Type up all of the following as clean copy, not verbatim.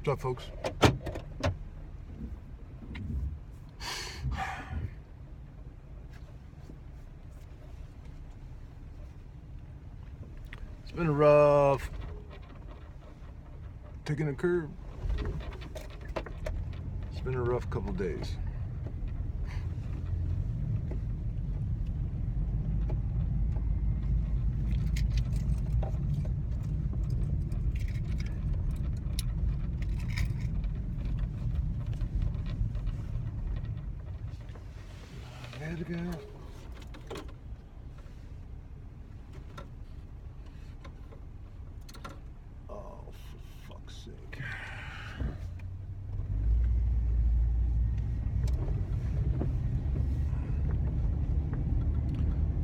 What's up, folks? It's been a rough taking a curb. It's been a rough couple days. There we go. Oh, for fuck's sake.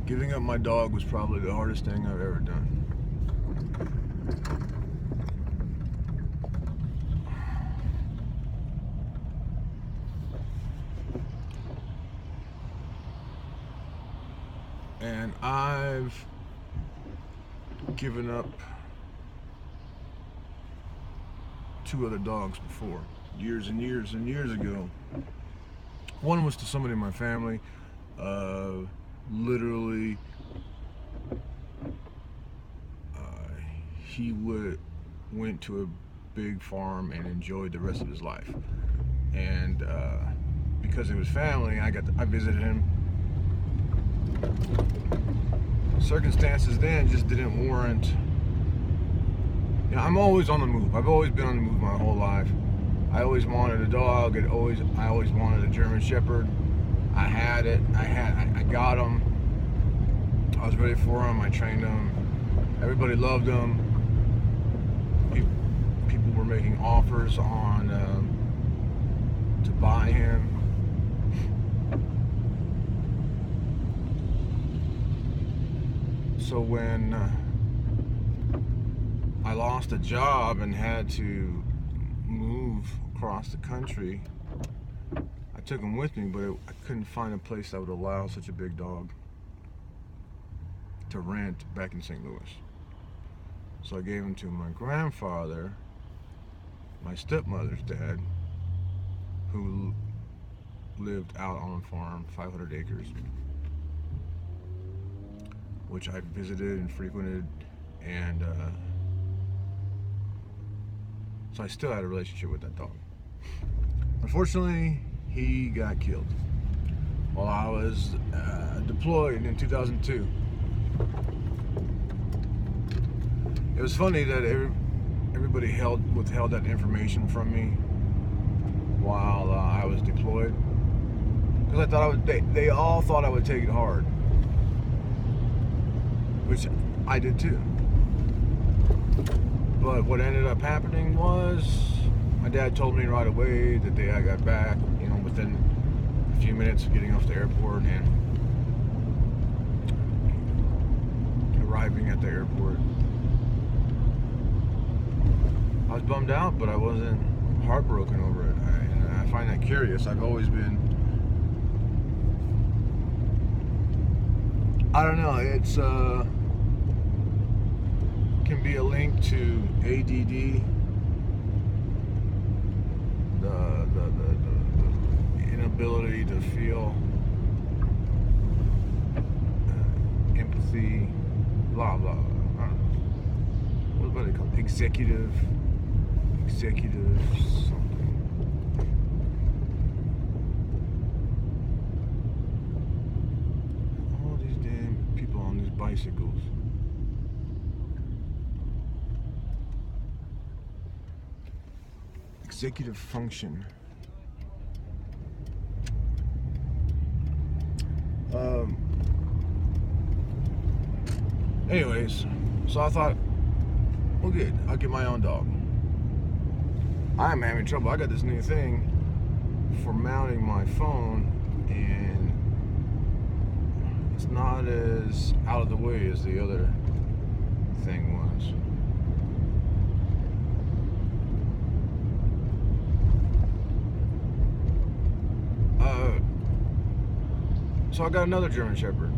Giving up my dog was probably the hardest thing I've ever done. And I've given up 2 other dogs before, years and years and years ago. One was to somebody in my family. Literally, he went to a big farm and enjoyed the rest of his life. And because it was family, I visited him. Circumstances then just didn't warrant. You know, I'm always on the move. I've always been on the move my whole life. I always wanted a dog. I always wanted a German Shepherd. I had it. I got him. I was ready for him. I trained him. Everybody loved him. People were making offers on to buy him. So when I lost a job and had to move across the country, I took him with me, but I couldn't find a place that would allow such a big dog to rent back in St. Louis. So I gave him to my grandfather, my stepmother's dad, who lived out on a farm, 500 acres, which I visited and frequented, and so I still had a relationship with that dog. Unfortunately, he got killed while I was deployed in 2002. It was funny that everybody withheld that information from me while I was deployed, because I thought they all thought I would take it hard, which I did too. But what ended up happening was my dad told me right away the day I got back, you know, within a few minutes of getting off the airport and arriving at the airport. I was bummed out, but I wasn't heartbroken over it. And I find that curious. I've always been, I don't know, it's can be a link to ADD, the inability to feel empathy, blah blah. I don't know. What do they call it? Executive something. All these damn people on these bicycles. Executive function. Anyways, so I thought, well, good, I'll get my own dog. I'm having trouble. I got this new thing for mounting my phone, and it's not as out of the way as the other thing was. So I got another German Shepherd.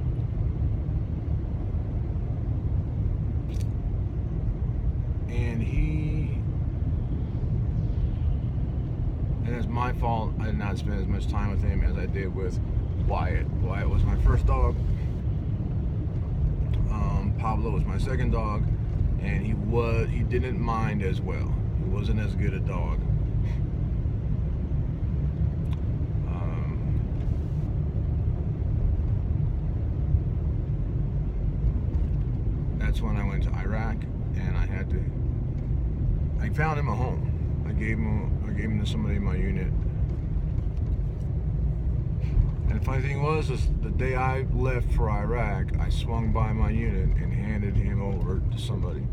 And was my fault. I did not spend as much time with him as I did with Wyatt. Wyatt was my first dog. Pablo was my second dog, and he didn't mind as well. He wasn't as good a dog. That's when I went to Iraq, and I found him a home. I gave him to somebody in my unit. And the funny thing was the day I left for Iraq, I swung by my unit and handed him over to somebody.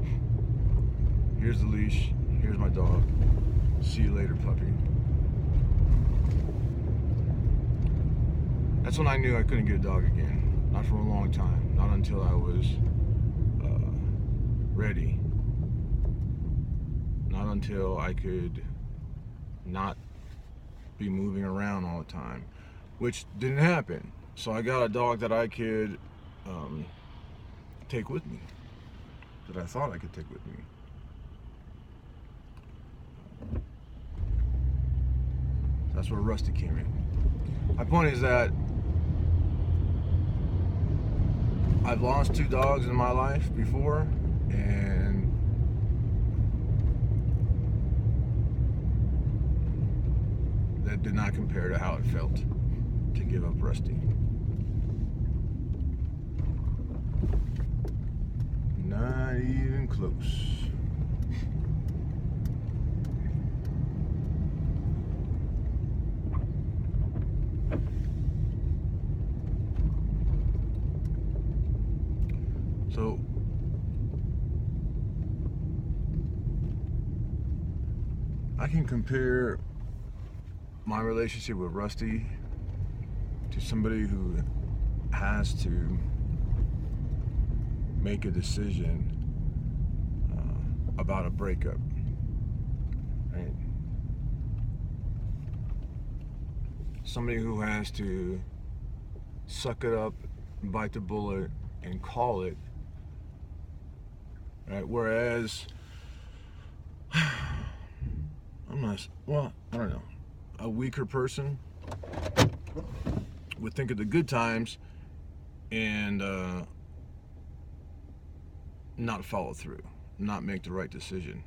Here's the leash. Here's my dog. See you later, puppy. That's when I knew I couldn't get a dog again. Not for a long time. Not until I was ready. Not until I could not be moving around all the time, which didn't happen. So I got a dog that I could take with me, that I thought I could take with me. That's where Rusty came in. My point is that I've lost 2 dogs in my life before, and that did not compare to how it felt to give up Rusty. Not even close. So I can compare my relationship with Rusty to somebody who has to make a decision about a breakup, right? Somebody who has to suck it up, bite the bullet, and call it, right? Whereas I don't know, a weaker person would think of the good times and not follow through, not make the right decision.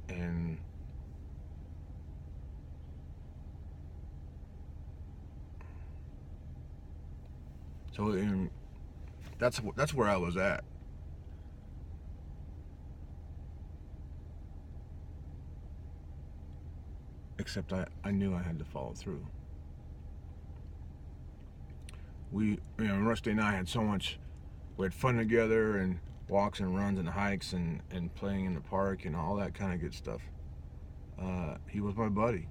And so that's where I was at. Except I knew I had to follow through. Rusty and I had so much, we had fun together, and walks and runs and hikes and playing in the park and all that kind of good stuff. He was my buddy.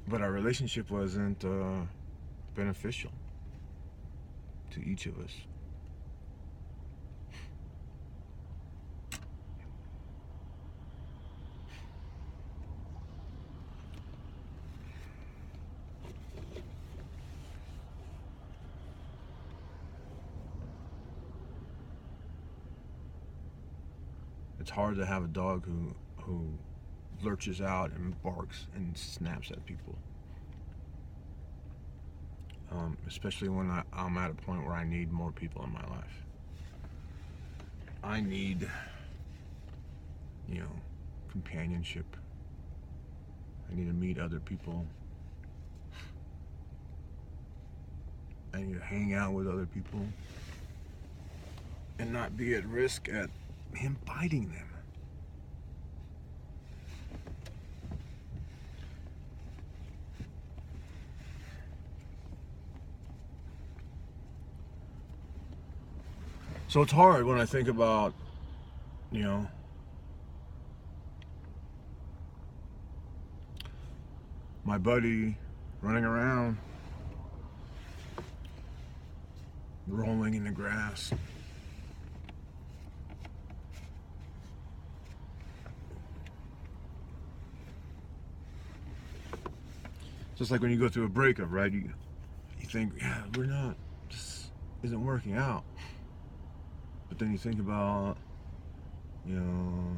But our relationship wasn't beneficial to each of us. It's hard to have a dog who lurches out and barks and snaps at people. Especially when I'm at a point where I need more people in my life. I need, companionship. I need to meet other people. I need to hang out with other people and not be at risk at him biting them. So it's hard when I think about, my buddy running around, rolling in the grass. Just like when you go through a breakup, right? You think, this isn't working out. But then you think about, you know,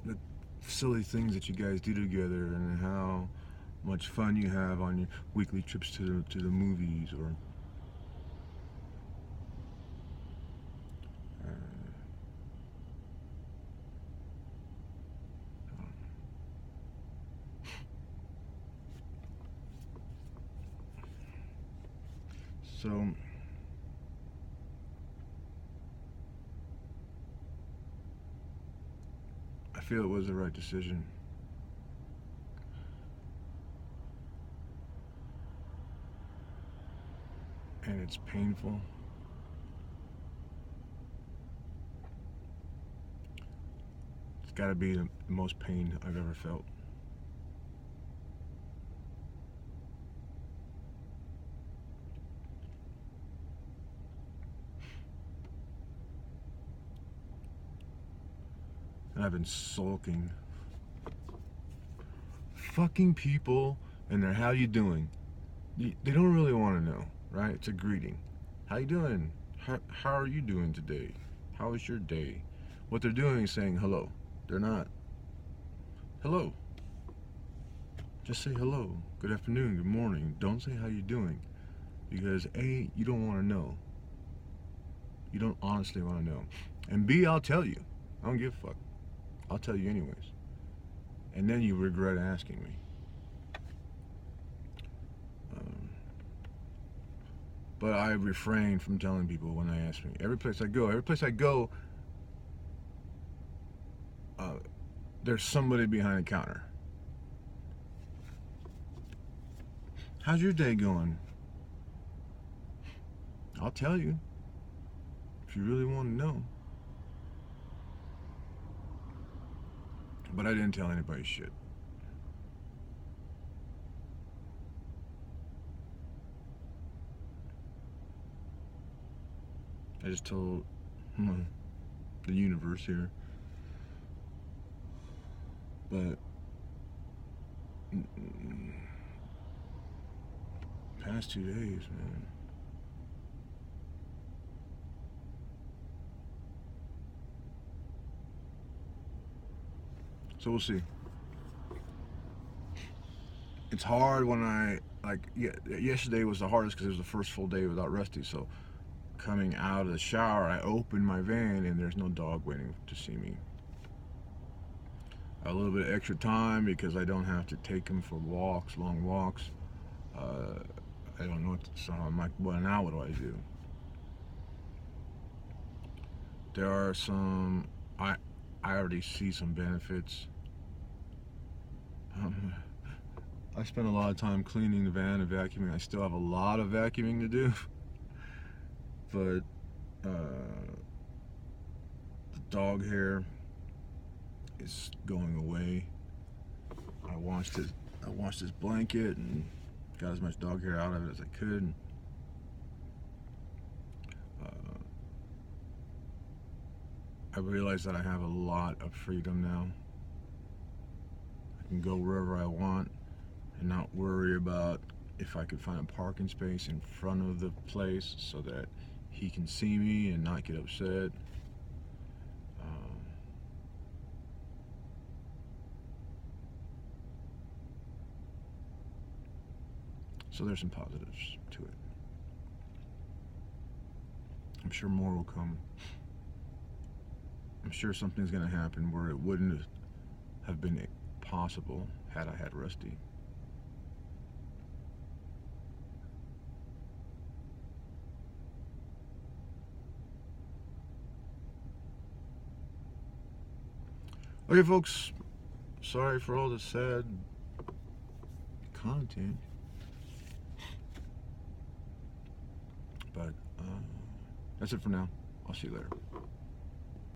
the silly things that you guys do together and how much fun you have on your weekly trips to the movies, or so I feel it was the right decision. And it's painful. It's got to be the most pain I've ever felt. And I've been sulking. Fucking people and their how you doing. They don't really want to know, right? It's a greeting. How you doing? How are you doing today? How was your day? What they're doing is saying hello. They're not. Hello. Just say hello. Good afternoon. Good morning. Don't say how you doing. Because A, you don't want to know. You don't honestly want to know. And B, I'll tell you. I don't give a fuck. I'll tell you anyways. And then you regret asking me. But I refrain from telling people when they ask me. Every place I go, there's somebody behind the counter. How's your day going? I'll tell you if you really want to know. But I didn't tell anybody shit. I just told the universe here. But past 2 days, man. So we'll see. It's hard when yesterday was the hardest because it was the first full day without Rusty. So coming out of the shower, I opened my van and there's no dog waiting to see me. A little bit of extra time because I don't have to take him for walks, long walks. I don't know so I'm like, well, now what do I do? There are some, I already see some benefits. I spent a lot of time cleaning the van and vacuuming. I still have a lot of vacuuming to do. But the dog hair is going away. I washed his blanket and got as much dog hair out of it as I could. I realize that I have a lot of freedom now. I can go wherever I want and not worry about if I could find a parking space in front of the place so that he can see me and not get upset. So there's some positives to it. I'm sure more will come. I'm sure something's going to happen where it wouldn't have been possible had I had Rusty. Okay, folks, sorry for all the sad content, but that's it for now. I'll see you later.